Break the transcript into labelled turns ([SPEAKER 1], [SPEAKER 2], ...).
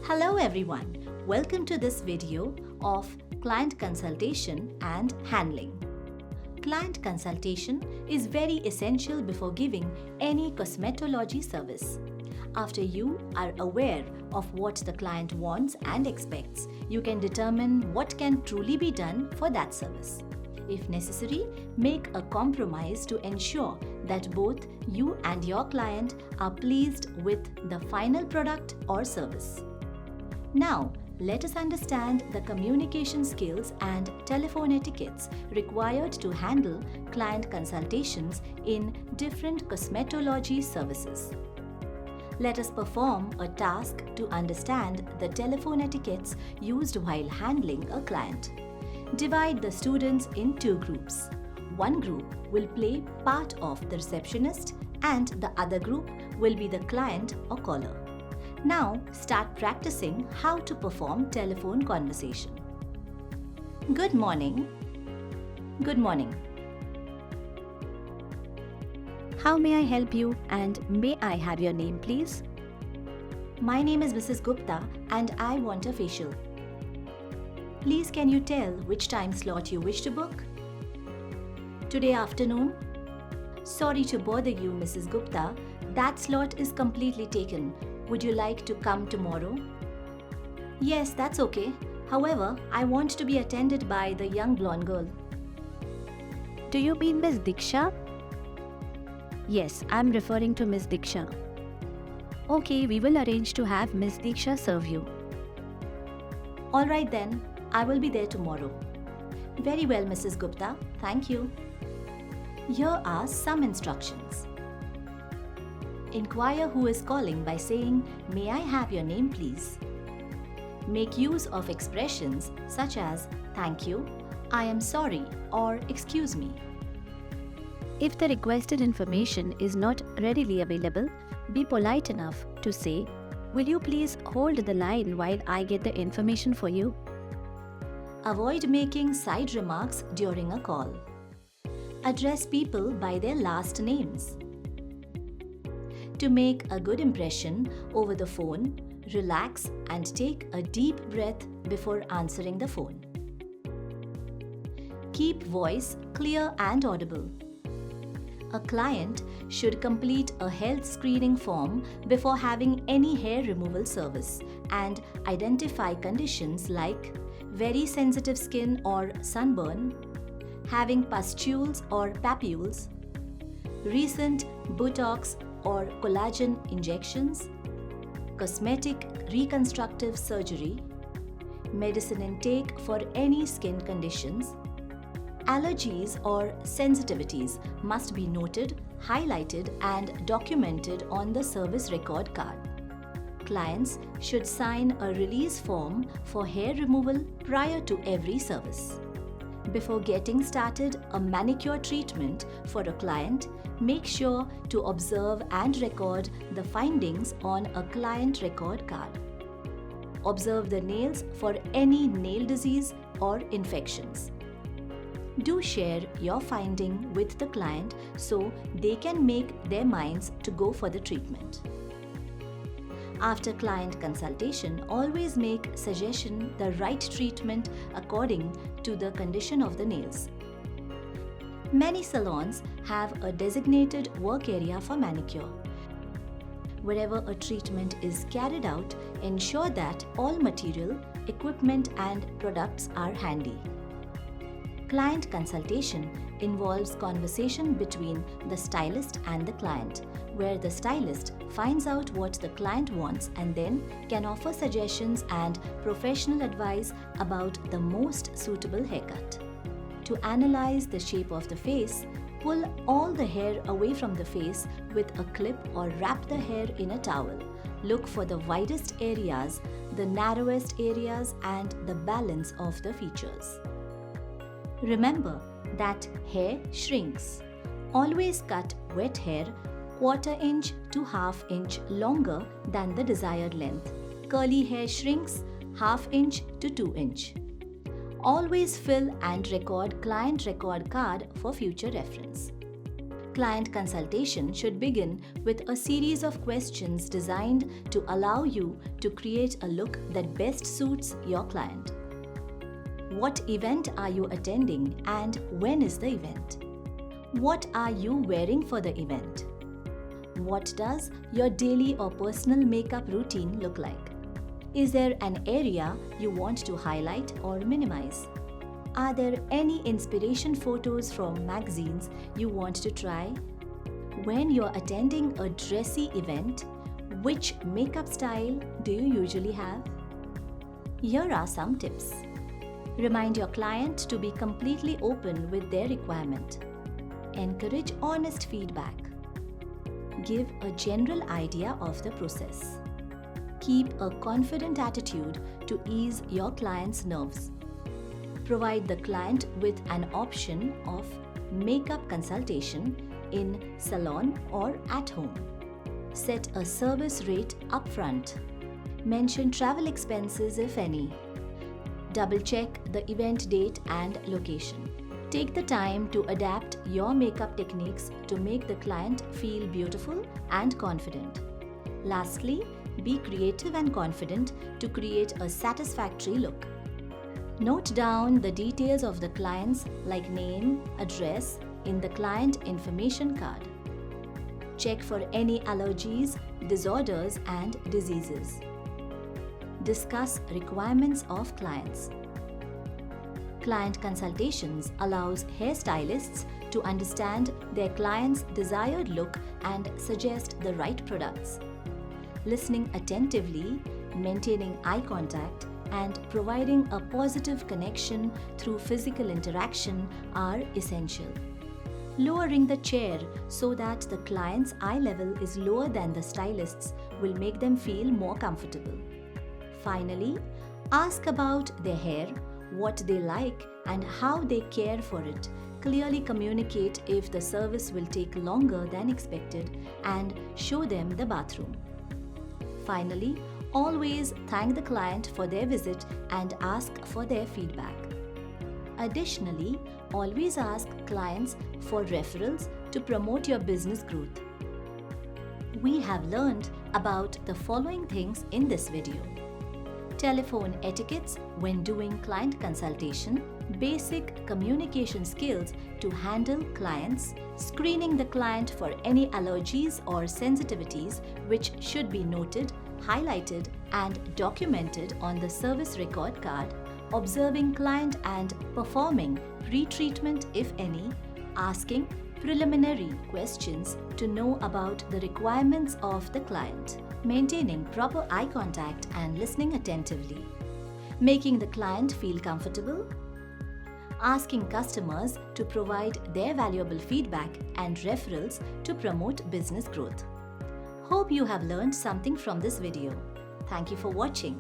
[SPEAKER 1] Hello everyone, welcome to this video of Client Consultation and Handling. Client consultation is very essential before giving any cosmetology service. After you are aware of what the client wants and expects, you can determine what can truly be done for that service. If necessary, make a compromise to ensure that both you and your client are pleased with the final product or service. Now, let us understand the communication skills and telephone etiquettes required to handle client consultations in different cosmetology services. Let us perform a task to understand the telephone etiquettes used while handling a client. Divide the students in two groups. One group will play part of the receptionist and the other group will be the client or caller. Now start practicing how to perform telephone conversation. Good morning. Good morning.
[SPEAKER 2] How may I help you and may I have your name please?
[SPEAKER 1] My name is Mrs. Gupta and I want a facial. Please can you tell which time slot you wish to book? Today afternoon? Sorry to bother you, Mrs. Gupta. That slot is completely taken. Would you like to come tomorrow? Yes, that's okay. However, I want to be attended by the young blonde girl.
[SPEAKER 2] Do you mean Miss Diksha? Yes, I'm referring to Miss Diksha. Okay, we will arrange to have Miss Diksha serve you.
[SPEAKER 1] Alright then, I will be there tomorrow. Very well, Mrs. Gupta. Thank you. Here are some instructions. Inquire who is calling by saying, "May I have your name please?" Make use of expressions such as "Thank you," "I am sorry," or "Excuse me."
[SPEAKER 2] If the requested information is not readily available, be polite enough to say, "Will you please hold the line while I get the information for you?"
[SPEAKER 1] Avoid making side remarks during a call. Address people by their last names. To make a good impression over the phone, relax and take a deep breath before answering the phone. Keep voice clear and audible. A client should complete a health screening form before having any hair removal service and identify conditions like very sensitive skin or sunburn, having pustules or papules, recent Botox or collagen injections, cosmetic reconstructive surgery, medicine intake for any skin conditions, allergies or sensitivities must be noted, highlighted and documented on the service record card. Clients should sign a release form for hair removal prior to every service. Before getting started a manicure treatment for a client, make sure to observe and record the findings on a client record card. Observe the nails for any nail disease or infections. Do share your finding with the client so they can make their minds to go for the treatment. After client consultation, always make suggestion the right treatment according to the condition of the nails. Many salons have a designated work area for manicure. Wherever a treatment is carried out, ensure that all material, equipment and products are handy. Client consultation involves conversation between the stylist and the client, where the stylist finds out what the client wants and then can offer suggestions and professional advice about the most suitable haircut. To analyze the shape of the face, pull all the hair away from the face with a clip or wrap the hair in a towel. Look for the widest areas, the narrowest areas and the balance of the features. Remember that hair shrinks. Always cut wet hair 1/4 inch to 1/2 inch longer than the desired length. Curly hair shrinks 1/2 inch to 2 inch. Always fill and record client record card for future reference. Client consultation should begin with a series of questions designed to allow you to create a look that best suits your client. What event are you attending and when is the event? What are you wearing for the event? What does your daily or personal makeup routine look like? Is there an area you want to highlight or minimize? Are there any inspiration photos from magazines you want to try? When you're attending a dressy event, which makeup style do you usually have? Here are some tips. Remind your client to be completely open with their requirement. Encourage honest feedback. Give a general idea of the process. Keep a confident attitude to ease your client's nerves. Provide the client with an option of makeup consultation in salon or at home. Set a service rate upfront. Mention travel expenses if any. Double check the event date and location. Take the time to adapt your makeup techniques to make the client feel beautiful and confident. Lastly, be creative and confident to create a satisfactory look. Note down the details of the clients like name, address in the client information card. Check for any allergies, disorders, and diseases. Discuss requirements of clients. Client consultations allows hairstylists to understand their client's desired look and suggest the right products. Listening attentively, maintaining eye contact, and providing a positive connection through physical interaction are essential. Lowering the chair so that the client's eye level is lower than the stylist's will make them feel more comfortable. Finally, ask about their hair, what they like, and how they care for it. Clearly communicate if the service will take longer than expected and show them the bathroom. Finally, always thank the client for their visit and ask for their feedback. Additionally, always ask clients for referrals to promote your business growth. We have learned about the following things in this video: telephone etiquettes when doing client consultation, basic communication skills to handle clients, screening the client for any allergies or sensitivities which should be noted, highlighted, and documented on the service record card, observing client and performing pre-treatment if any, asking preliminary questions to know about the requirements of the client, maintaining proper eye contact and listening attentively, making the client feel comfortable, asking customers to provide their valuable feedback and referrals to promote business growth. Hope you have learned something from this video. Thank you for watching.